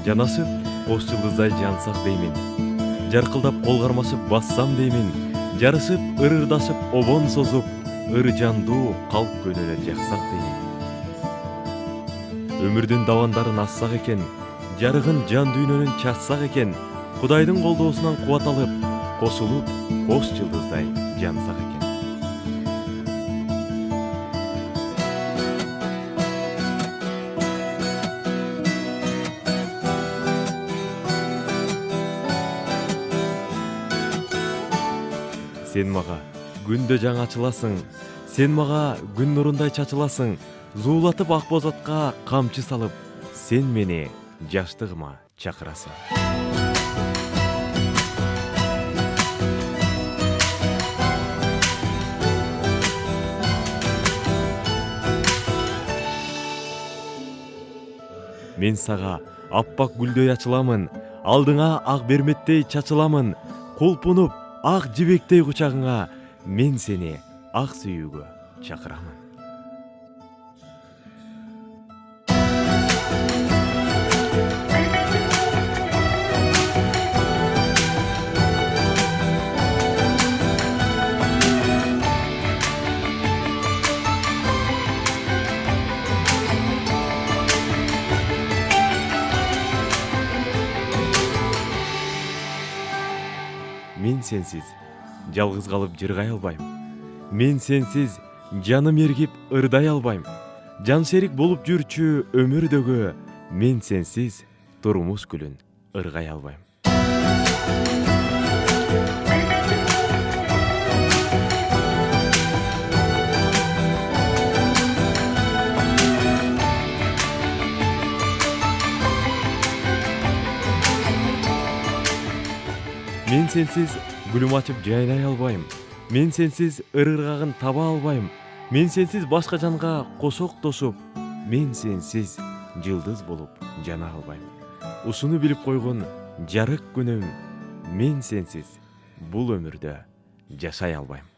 Жанасып кош жылдыздай жансак деймин. Жаркылдап кол кармашып бассам деймин. Жарышып ырырдашып обон созуп, ыр жандуу калк көнөнө жаксак деймин. Өмүрдүн давандарын ассак экен, жарыгын жан дүйнөнүн чачсак экен, Кудайдын колдоосунан кубат алып, кошулуп кош жылдыздай жансак экен. Сен мага күндө жаңы ачыласың, сен мага күн нурундай чачыласың, зуулатып ак боз атка камчы салып, сен мени жаштыгыма чакырасың. Мен сага аппак гүлдөй ачыламын, алдыңа ак берметтей чачыламын, кулпунуп ак жибектей кучагыңа, мен сени ак сүйүүгө чакырамын. Мен сенсиз жалгыз калып жыргай албайм. Мен сенсиз жаным эргип ырдай албайм. Жан шерик болуп жүрчү өмүрдөгө, мен сенсиз турмуш гүлүн ыргай албайм. Мен сенсиз гүлүм ачып жайнай албайм. Мен сенсиз ыргагын таба албайм. Мен сенсиз башка жанга кошоктошуп, мен сенсиз жылдыз болуп жана албайм. Ушуну билип койгон жарык күнүм, мен сенсиз бул өмүрдө жашай албайм.